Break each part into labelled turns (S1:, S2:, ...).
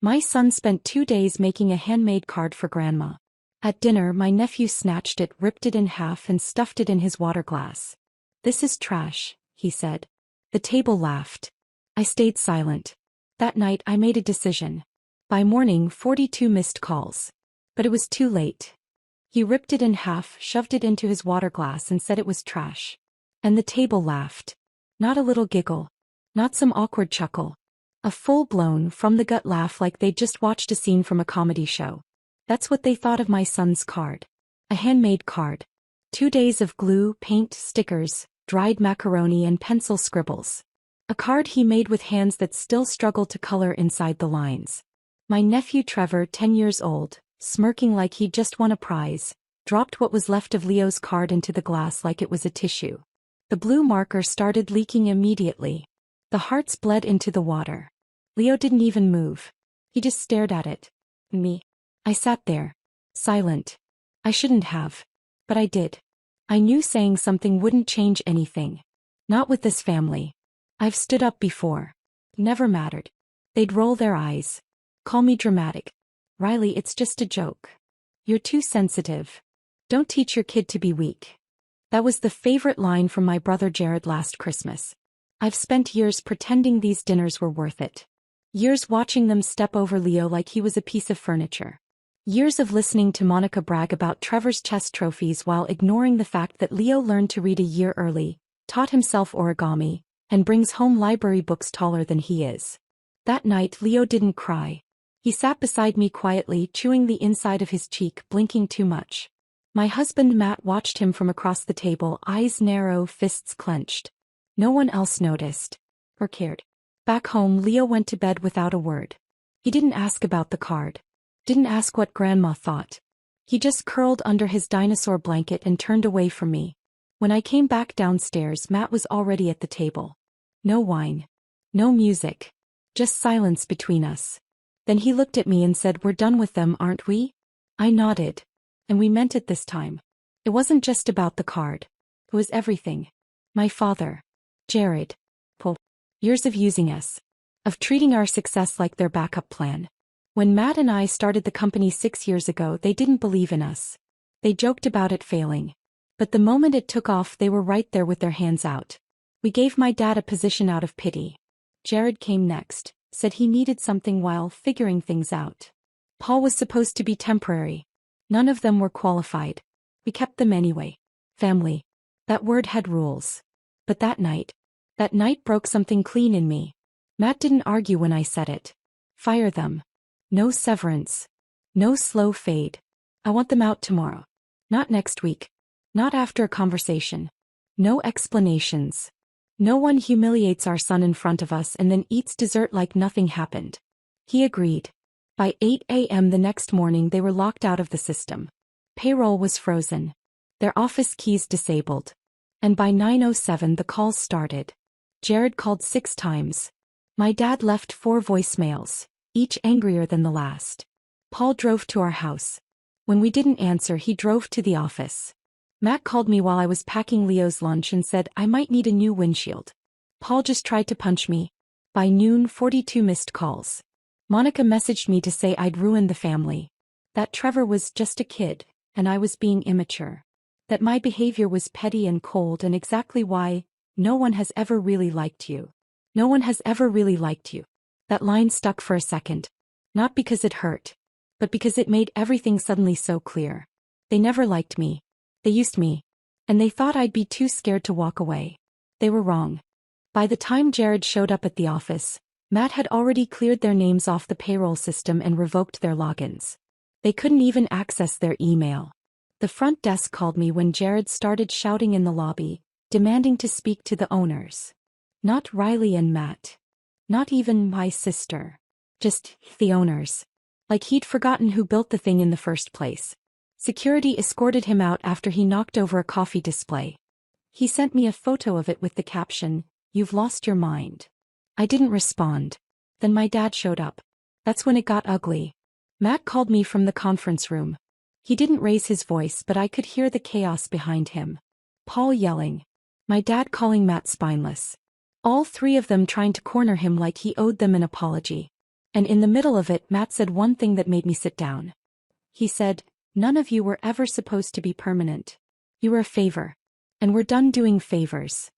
S1: My son spent 2 days making a handmade card for Grandma. At dinner, my nephew snatched it, ripped it in half and stuffed it in his water glass. "This is trash," he said. The table laughed. I stayed silent. That night I made a decision. By morning, 42 missed calls. But it was too late. He ripped it in half, shoved it into his water glass and said it was trash. And the table laughed. Not a little giggle. Not some awkward chuckle. A full-blown, from-the-gut laugh like they'd just watched a scene from a comedy show. That's what they thought of my son's card. A handmade card. 2 days of glue, paint, stickers, dried macaroni and pencil scribbles. A card he made with hands that still struggled to color inside the lines. My nephew Trevor, 10 years old, smirking like he'd just won a prize, dropped what was left of Leo's card into the glass like it was a tissue. The blue marker started leaking immediately. The hearts bled into the water. Leo didn't even move. He just stared at it. Me. I sat there. Silent. I shouldn't have. But I did. I knew saying something wouldn't change anything. Not with this family. I've stood up before. Never mattered. They'd roll their eyes. Call me dramatic. "Riley, it's just a joke. You're too sensitive. Don't teach your kid to be weak." That was the favorite line from my brother Jared last Christmas. I've spent years pretending these dinners were worth it. Years watching them step over Leo like he was a piece of furniture. Years of listening to Monica brag about Trevor's chess trophies while ignoring the fact that Leo learned to read a year early, taught himself origami, and brings home library books taller than he is. That night Leo didn't cry. He sat beside me quietly, chewing the inside of his cheek, blinking too much. My husband Matt watched him from across the table, eyes narrow, fists clenched. No one else noticed. Or cared. Back home, Leo went to bed without a word. He didn't ask about the card. Didn't ask what Grandma thought. He just curled under his dinosaur blanket and turned away from me. When I came back downstairs, Matt was already at the table. No wine. No music. Just silence between us. Then he looked at me and said, "We're done with them, aren't we?" I nodded. And we meant it this time. It wasn't just about the card. It was everything. My father. Jared. Paul. Years of using us. Of treating our success like their backup plan. When Matt and I started the company 6 years ago, they didn't believe in us. They joked about it failing. But the moment it took off, they were right there with their hands out. We gave my dad a position out of pity. Jared came next, said he needed something while figuring things out. Paul was supposed to be temporary. None of them were qualified. We kept them anyway. Family. That word had rules. But that night broke something clean in me. Matt didn't argue when I said it. Fire them. No severance. No slow fade. I want them out tomorrow. Not next week. Not after a conversation. No explanations. No one humiliates our son in front of us and then eats dessert like nothing happened. He agreed. By 8 a.m. the next morning they were locked out of the system. Payroll was frozen. Their office keys disabled. And by 9:07 the calls started. Jared called 6 times. My dad left 4 voicemails, each angrier than the last. Paul drove to our house. When we didn't answer, he drove to the office. Matt called me while I was packing Leo's lunch and said I might need a new windshield. Paul just tried to punch me. By noon, 42 missed calls. Monica messaged me to say I'd ruined the family. That Trevor was just a kid, and I was being immature. That my behavior was petty and cold, and exactly why no one has ever really liked you. No one has ever really liked you. That line stuck for a second. Not because it hurt, but because it made everything suddenly so clear. They never liked me. They used me. And they thought I'd be too scared to walk away. They were wrong. By the time Jared showed up at the office, Matt had already cleared their names off the payroll system and revoked their logins. They couldn't even access their email. The front desk called me when Jared started shouting in the lobby, demanding to speak to the owners. Not Riley and Matt. Not even my sister. Just the owners. Like he'd forgotten who built the thing in the first place. Security escorted him out after he knocked over a coffee display. He sent me a photo of it with the caption, "You've lost your mind." I didn't respond. Then my dad showed up. That's when it got ugly. Matt called me from the conference room. He didn't raise his voice, but I could hear the chaos behind him. Paul yelling. My dad calling Matt spineless. All 3 of them trying to corner him like he owed them an apology. And in the middle of it, Matt said one thing that made me sit down. He said, "None of you were ever supposed to be permanent. You were a favor. And we're done doing favors."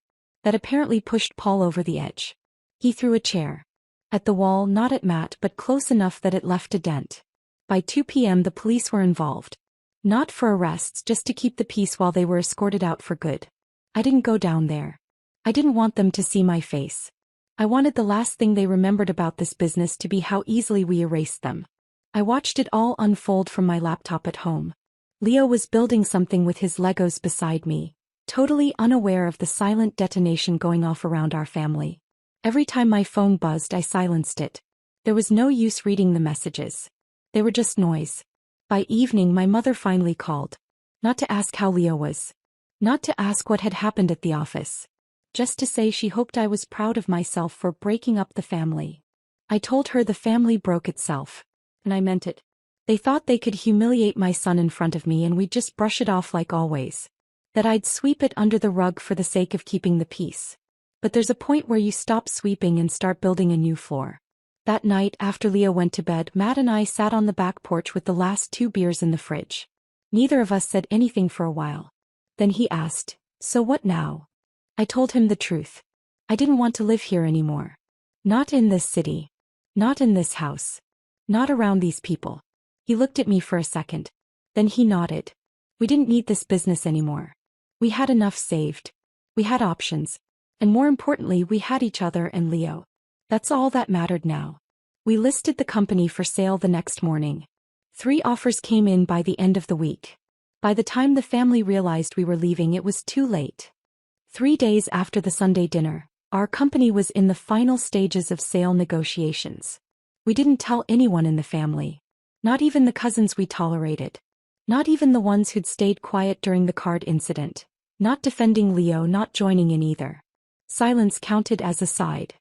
S1: That apparently pushed Paul over the edge. He threw a chair at the wall, not at Matt, but close enough that it left a dent. By 2 p.m. the police were involved. Not for arrests, just to keep the peace while they were escorted out for good. I didn't go down there. I didn't want them to see my face. I wanted the last thing they remembered about this business to be how easily we erased them. I watched it all unfold from my laptop at home. Leo was building something with his Legos beside me, totally unaware of the silent detonation going off around our family. Every time my phone buzzed, I silenced it. There was no use reading the messages. They were just noise. By evening, my mother finally called. Not to ask how Leo was. Not to ask what had happened at the office. Just to say she hoped I was proud of myself for breaking up the family. I told her the family broke itself. And I meant it. They thought they could humiliate my son in front of me and we'd just brush it off like always. That I'd sweep it under the rug for the sake of keeping the peace. But there's a point where you stop sweeping and start building a new floor. That night, after Leo went to bed, Matt and I sat on the back porch with the last 2 beers in the fridge. Neither of us said anything for a while. Then he asked, "So what now?" I told him the truth. I didn't want to live here anymore. Not in this city. Not in this house. Not around these people. He looked at me for a second. Then he nodded. We didn't need this business anymore. We had enough saved. We had options. And more importantly, we had each other and Leo. That's all that mattered now. We listed the company for sale the next morning. 3 offers came in by the end of the week. By the time the family realized we were leaving, it was too late. 3 days after the Sunday dinner, our company was in the final stages of sale negotiations. We didn't tell anyone in the family. Not even the cousins we tolerated. Not even the ones who'd stayed quiet during the card incident. Not defending Leo, not joining in either. Silence counted as a side.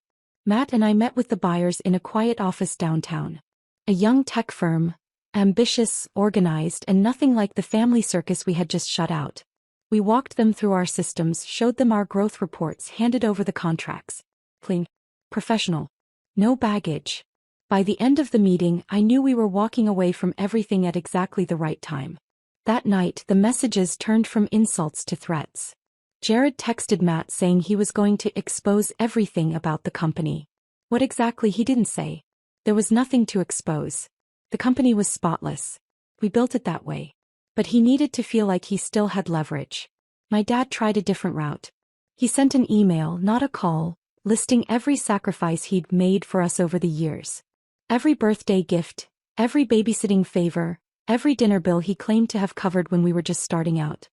S1: Matt and I met with the buyers in a quiet office downtown. A young tech firm, ambitious, organized, and nothing like the family circus we had just shut out. We walked them through our systems, showed them our growth reports, handed over the contracts. Clean. Professional. No baggage. By the end of the meeting, I knew we were walking away from everything at exactly the right time. That night, the messages turned from insults to threats. Jared texted Matt saying he was going to expose everything about the company. What exactly, he didn't say. There was nothing to expose. The company was spotless. We built it that way. But he needed to feel like he still had leverage. My dad tried a different route. He sent an email, not a call, listing every sacrifice he'd made for us over the years. Every birthday gift, every babysitting favor, every dinner bill he claimed to have covered when we were just starting out.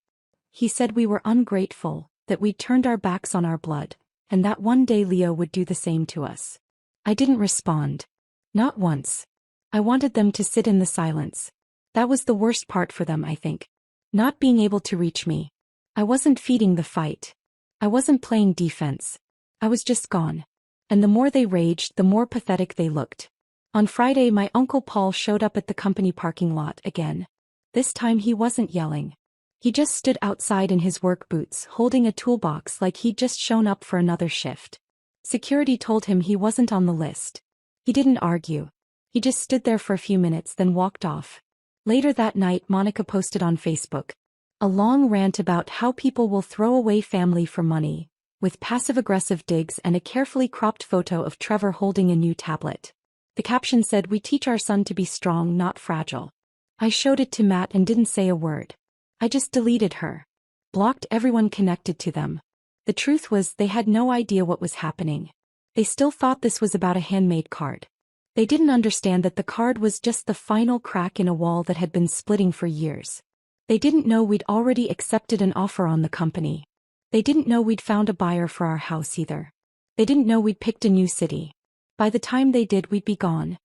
S1: He said we were ungrateful, that we'd turned our backs on our blood, and that one day Leo would do the same to us. I didn't respond. Not once. I wanted them to sit in the silence. That was the worst part for them, I think. Not being able to reach me. I wasn't feeding the fight. I wasn't playing defense. I was just gone. And the more they raged, the more pathetic they looked. On Friday, my Uncle Paul showed up at the company parking lot again. This time he wasn't yelling. He just stood outside in his work boots, holding a toolbox like he'd just shown up for another shift. Security told him he wasn't on the list. He didn't argue. He just stood there for a few minutes, then walked off. Later that night, Monica posted on Facebook a long rant about how people will throw away family for money, with passive-aggressive digs and a carefully cropped photo of Trevor holding a new tablet. The caption said, "We teach our son to be strong, not fragile." I showed it to Matt and didn't say a word. I just deleted her. Blocked everyone connected to them. The truth was, they had no idea what was happening. They still thought this was about a handmade card. They didn't understand that the card was just the final crack in a wall that had been splitting for years. They didn't know we'd already accepted an offer on the company. They didn't know we'd found a buyer for our house either. They didn't know we'd picked a new city. By the time they did, we'd be gone.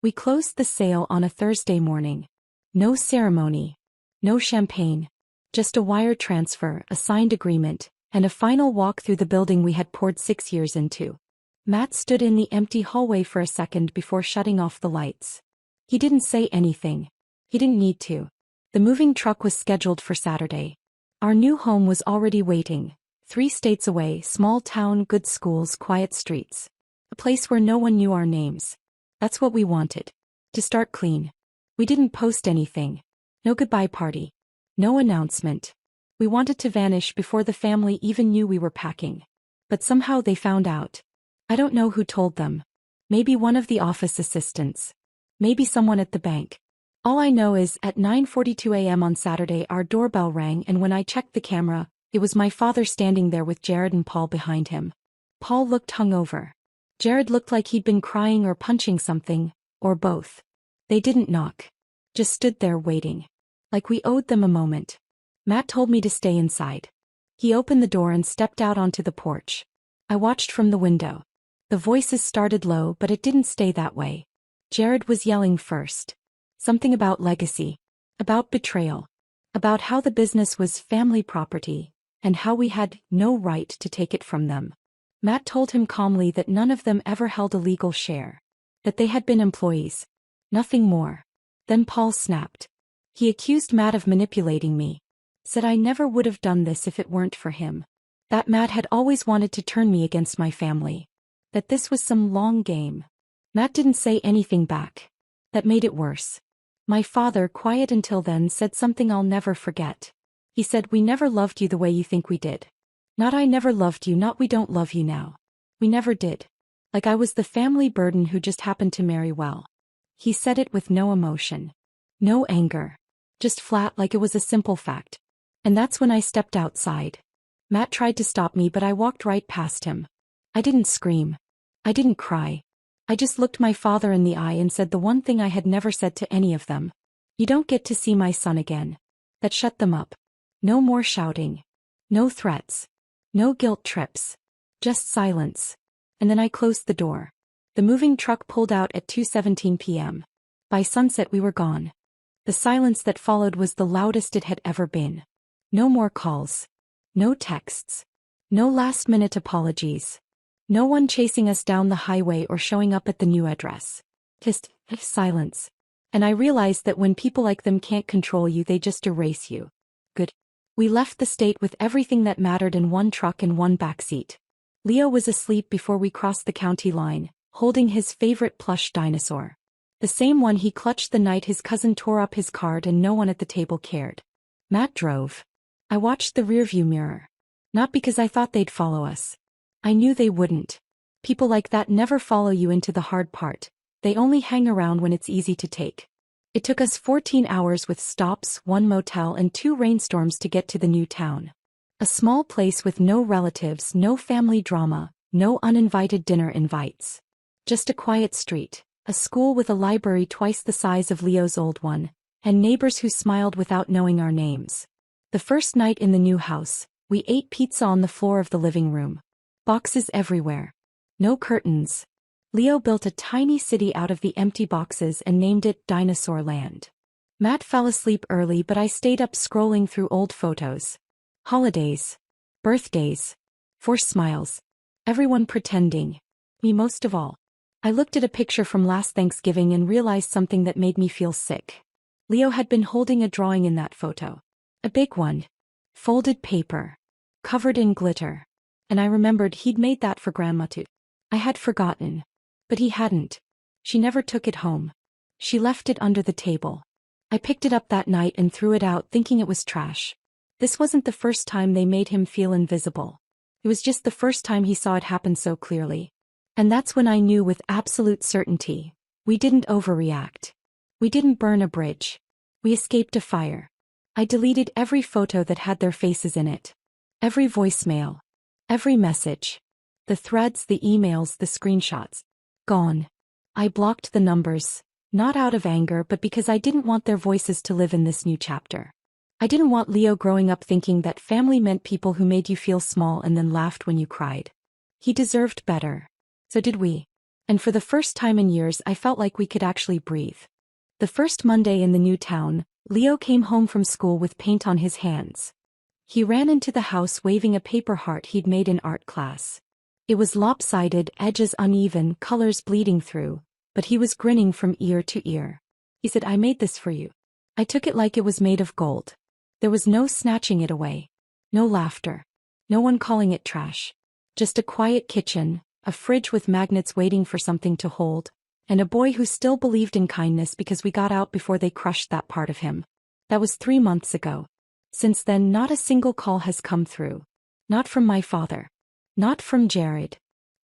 S1: We closed the sale on a Thursday morning. No ceremony. No champagne. Just a wire transfer, a signed agreement, and a final walk through the building we had poured 6 years into. Matt stood in the empty hallway for a second before shutting off the lights. He didn't say anything. He didn't need to. The moving truck was scheduled for Saturday. Our new home was already waiting. 3 states away, small town, good schools, quiet streets. A place where no one knew our names. That's what we wanted. To start clean. We didn't post anything. No goodbye party. No announcement. We wanted to vanish before the family even knew we were packing. But somehow they found out. I don't know who told them. Maybe one of the office assistants. Maybe someone at the bank. All I know is, at 9:42 a.m. on Saturday our doorbell rang, and when I checked the camera, it was my father standing there with Jared and Paul behind him. Paul looked hungover. Jared looked like he'd been crying or punching something, or both. They didn't knock. Just stood there waiting. Like we owed them a moment. Matt told me to stay inside. He opened the door and stepped out onto the porch. I watched from the window. The voices started low, but it didn't stay that way. Jared was yelling first. Something about legacy. About betrayal. About how the business was family property, and how we had no right to take it from them. Matt told him calmly that none of them ever held a legal share. That they had been employees. Nothing more. Then Paul snapped. He accused Matt of manipulating me. Said I never would have done this if it weren't for him. That Matt had always wanted to turn me against my family. That this was some long game. Matt didn't say anything back. That made it worse. My father, quiet until then, said something I'll never forget. He said, "We never loved you the way you think we did. Not I never loved you, not we don't love you now. We never did. Like I was the family burden who just happened to marry well." He said it with no emotion. No anger. Just flat, like it was a simple fact. And that's when I stepped outside. Matt tried to stop me, but I walked right past him. I didn't scream. I didn't cry. I just looked my father in the eye and said the one thing I had never said to any of them. You don't get to see my son again. That shut them up. No more shouting. No threats. No guilt trips. Just silence. And then I closed the door. The moving truck pulled out at 2:17 p.m. By sunset we were gone. The silence that followed was the loudest it had ever been. No more calls. No texts. No last-minute apologies. No one chasing us down the highway or showing up at the new address. Just silence. And I realized that when people like them can't control you, they just erase you. Good. We left the state with everything that mattered in one truck and one backseat. Leo was asleep before we crossed the county line, holding his favorite plush dinosaur. The same one he clutched the night his cousin tore up his card and no one at the table cared. Matt drove. I watched the rearview mirror. Not because I thought they'd follow us. I knew they wouldn't. People like that never follow you into the hard part. They only hang around when it's easy to take. It took us 14 hours with stops, one motel and 2 rainstorms to get to the new town. A small place with no relatives, no family drama, no uninvited dinner invites. Just a quiet street, a school with a library twice the size of Leo's old one, and neighbors who smiled without knowing our names. The first night in the new house, we ate pizza on the floor of the living room. Boxes everywhere. No curtains. Leo built a tiny city out of the empty boxes and named it Dinosaur Land. Matt fell asleep early, but I stayed up scrolling through old photos. Holidays. Birthdays. Forced smiles. Everyone pretending. Me most of all. I looked at a picture from last Thanksgiving and realized something that made me feel sick. Leo had been holding a drawing in that photo. A big one. Folded paper. Covered in glitter. And I remembered he'd made that for Grandma too. I had forgotten. But he hadn't. She never took it home. She left it under the table. I picked it up that night and threw it out thinking it was trash. This wasn't the first time they made him feel invisible. It was just the first time he saw it happen so clearly. And that's when I knew with absolute certainty. We didn't overreact. We didn't burn a bridge. We escaped a fire. I deleted every photo that had their faces in it. Every voicemail. Every message. The threads, the emails, the screenshots. Gone. I blocked the numbers, not out of anger but because I didn't want their voices to live in this new chapter. I didn't want Leo growing up thinking that family meant people who made you feel small and then laughed when you cried. He deserved better. So did we. And for the first time in years I felt like we could actually breathe. The first Monday in the new town, Leo came home from school with paint on his hands. He ran into the house waving a paper heart he'd made in art class. It was lopsided, edges uneven, colors bleeding through, but he was grinning from ear to ear. He said, "I made this for you." I took it like it was made of gold. There was no snatching it away. No laughter. No one calling it trash. Just a quiet kitchen, a fridge with magnets waiting for something to hold, And a boy who still believed in kindness because we got out before they crushed that part of him. That was 3 months ago. Since then, not a single call has come through. Not from my father. Not from Jared.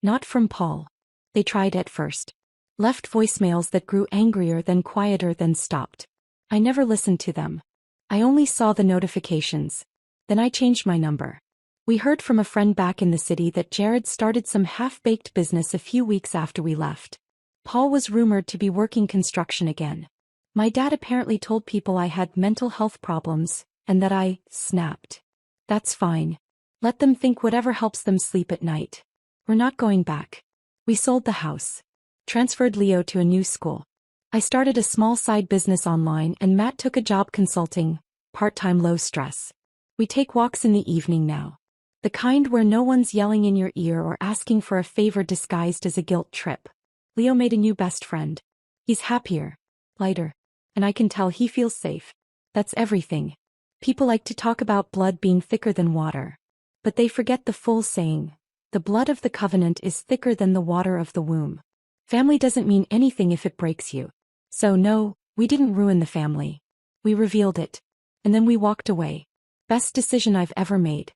S1: Not from Paul. They tried at first. Left voicemails that grew angrier, then quieter, then stopped. I never listened to them. I only saw the notifications. Then I changed my number. We heard from a friend back in the city that Jared started some half-baked business a few weeks after we left. Paul was rumored to be working construction again. My dad apparently told people I had mental health problems, and that I snapped. That's fine. Let them think whatever helps them sleep at night. We're not going back. We sold the house. Transferred Leo to a new school. I started a small side business online, and Matt took a job consulting, part-time, low stress. We take walks in the evening now. The kind where no one's yelling in your ear or asking for a favor disguised as a guilt trip. Leo made a new best friend. He's happier, lighter, and I can tell he feels safe. That's everything. People like to talk about blood being thicker than water. But they forget the full saying. The blood of the covenant is thicker than the water of the womb. Family doesn't mean anything if it breaks you. So no, we didn't ruin the family. We revealed it. And then we walked away. Best decision I've ever made.